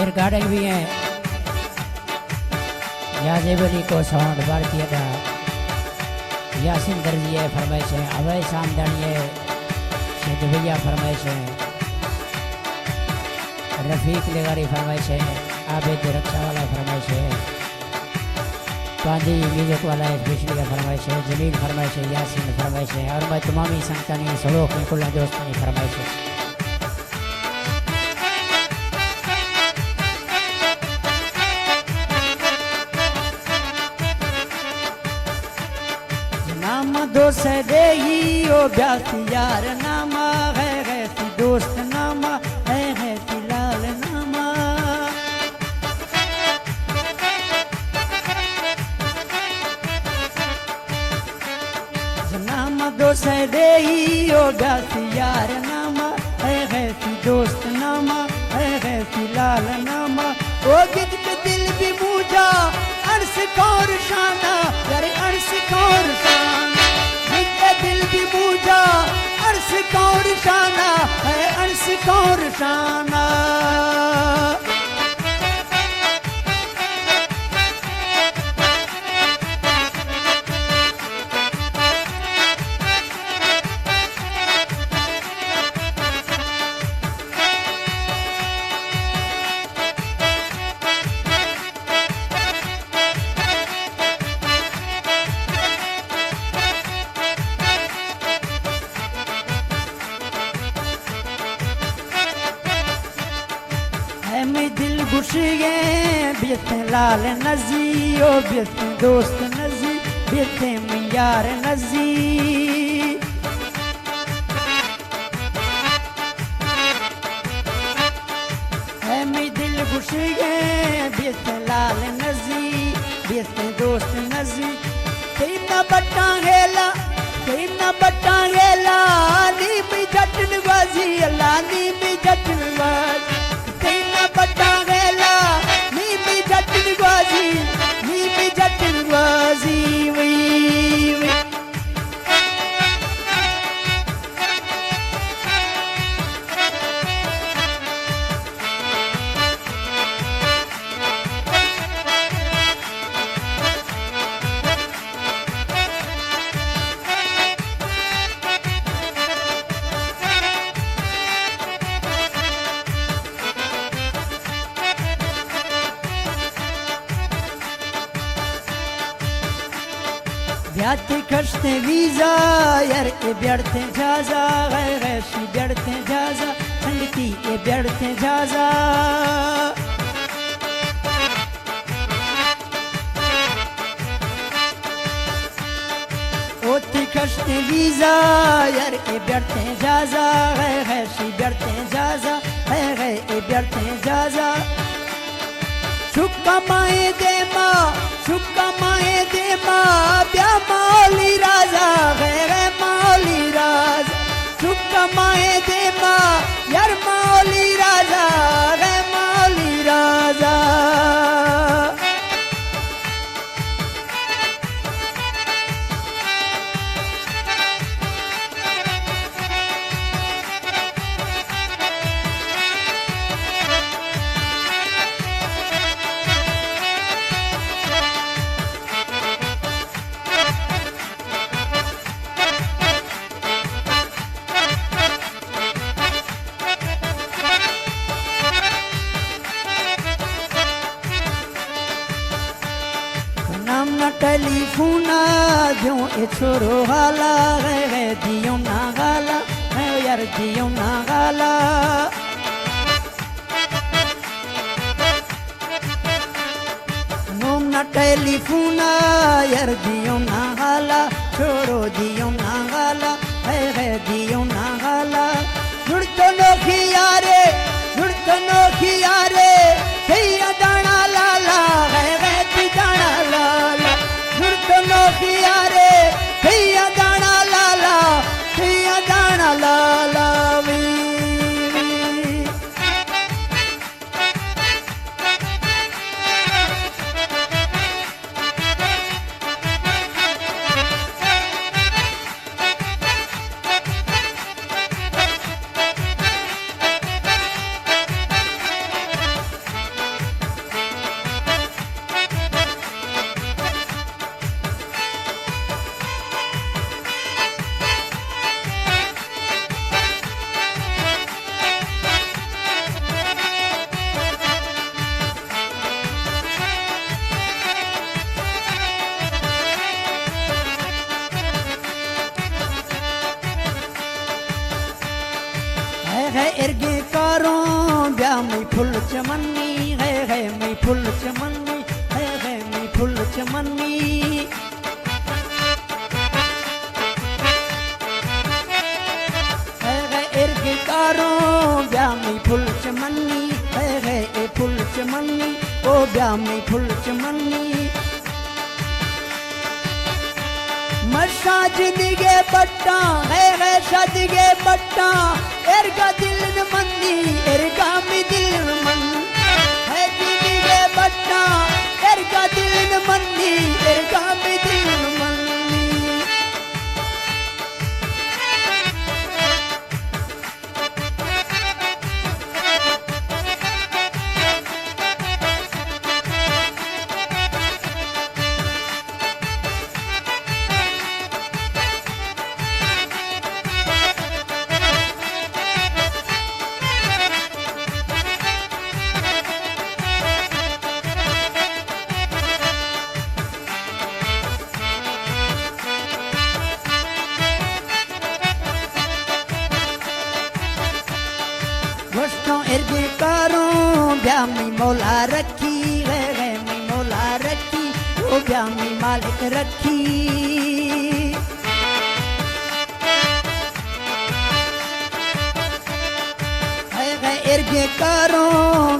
आमिर गाड़क भी हैं याजेबली को साउंड भारतीय दा यासिन दर्जी है फरमाइश है अवय सामदानी है शेद भैया फरमाइश है रफीक लेगारी फरमाइश है आबिद रक्षा वाला फरमाइश है गांधी म्यूजिक वाला है स्पेशली का फरमाइश है जमील फरमाइश है यासिन फरमाइश है और मैं तमामी संगतानी सलोक कुल दोस्तानी फरमाइश है नाम दोस्त दे ही ओ ब्यासी यार नामा है सी दोस्त नामा है सी लाल नामा नाम दोस्त दे ही ओ ब्यासी यार नामा है सी दोस्त नामा है सी लाल नामा ओ गिज पे दिल भी मूझा अर्श कौर शाना यारे अर्श कौर शाना दिल भी बूझा अर्श कौर शाना है अर्श कौर शाना मैं दिल घुस गए बेते लाल नजी ओ बेते दोस्त नजी बेते में यार नजी मैं दिल घुस गए बेते लाल नजी बेते दोस्त नजी तेना बट्टा गेला नी भी जटन बाजी अल्लाह नी भी जटन बाजी बट्टा गेला नी भी जटन बाजी वही ब्याते खर्चते वीजा यार ए ब्याड़ते जाजा गैशी ब्याड़ते जाजा संगती ए ब्याड़ते जाजा ओती खर्चते वीजा यार ए ब्याड़ते जाजा गैशी ब्याड़ते जाजा ए ब्याड़ते जाजा शुक्का माए दे माँ ब्या मौली राजा गैरे मौली राजा शुक्का माए दे माँ यार मौली राजा गै मौली राजा टेलीफोना जो ए छोरो हाला है दियो ना गाला है यार दियो ना गाला नोम ना टेलीफोना यार दियो ना गाला छोरो दियो ना गाला है दियो ना गाला जुड़ तो नोखी यारे भैया दाना लाला है ती दाना लाला भैया दाना लाला है इर्गे कारों ब्याह में फुल चमन्नी है मैं फुल चमन्नी है मैं फुल चमन्नी है इर्गे कारों ब्याह में फुल चमन्नी है ए फुल चमन्नी ओ ब्याह में फुल चमन्नी मसाज दिगे बट्टा है सदगे बट्टा एरगा दिल न मंदी एरगा में दिल न मन है दिगे बट्टा एरगा दिल न मंदी एरगा में दिल न मंदी गोश्तों इर्गे कारों ब्याह में मौला रखी है मैं मौला रखी वो ब्याह में मालिक रखी है इर्गे कारों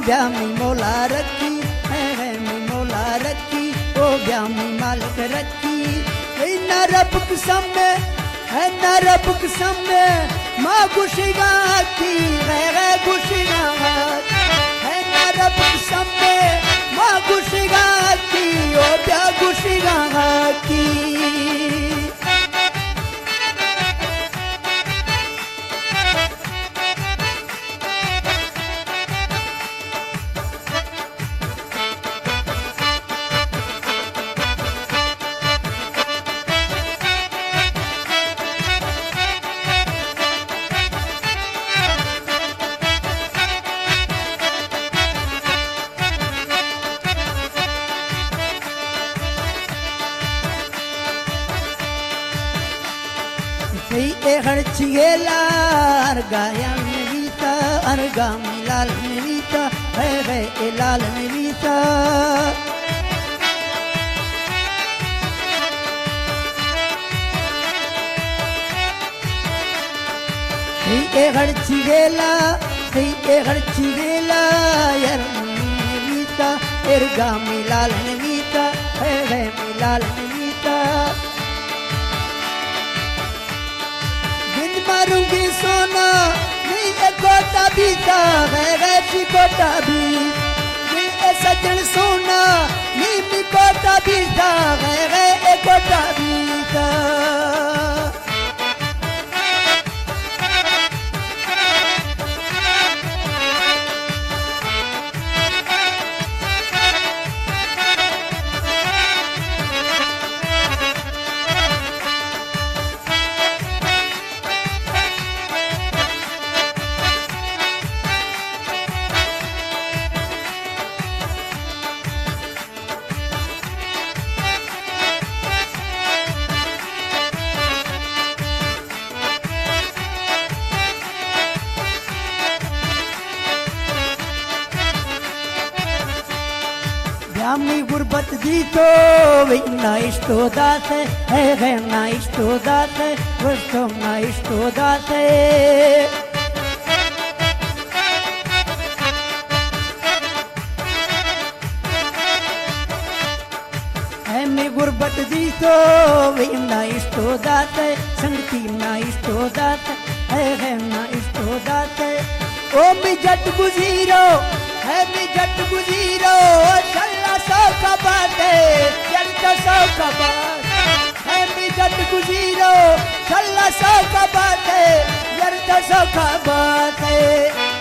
ब्याह में मौला रखी है मैं मौला रखी वो ब्याह में मालिक रखी न रब कसम में है न रब कसम में माँ गुशिगा की है गुशिगा है न रब कसम में माँ गुशिगा की ओ ब्या गुशिगा की हर्चिगेला अर्गाया नवीता अर्गा मिलाल नवीता है लाल नवीता हर्चिगेला यार नवीता अर्गा मिलाल नवीता है मिलाल नवीता मारूंगी सोना नहीं एक गोटा भी था है गोटा भी नहीं सजन सोना नहीं गोटा भी था है एक गोटा भी था ब्यामी गुरबत दी तो ना इष्टो दास है ना इष्टो दास वस्तु ना इष्टो दास है मैं गुरबत दी तो ना इष्टो दास संगति ना इष्टो दास है ना इष्टो दास ओ मैं जट गुजीरो है मैं जट गुजीरो चला सौ का बात है चलता सौ का बात है मैं जट गुजीरो चला सौ का बात है चलता सौ का बात है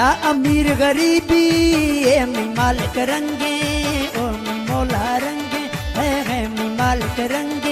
या अमीर गरीबी ए मी मालिक रंगे ओ मी मौला रंगे है मी मालिक रंगे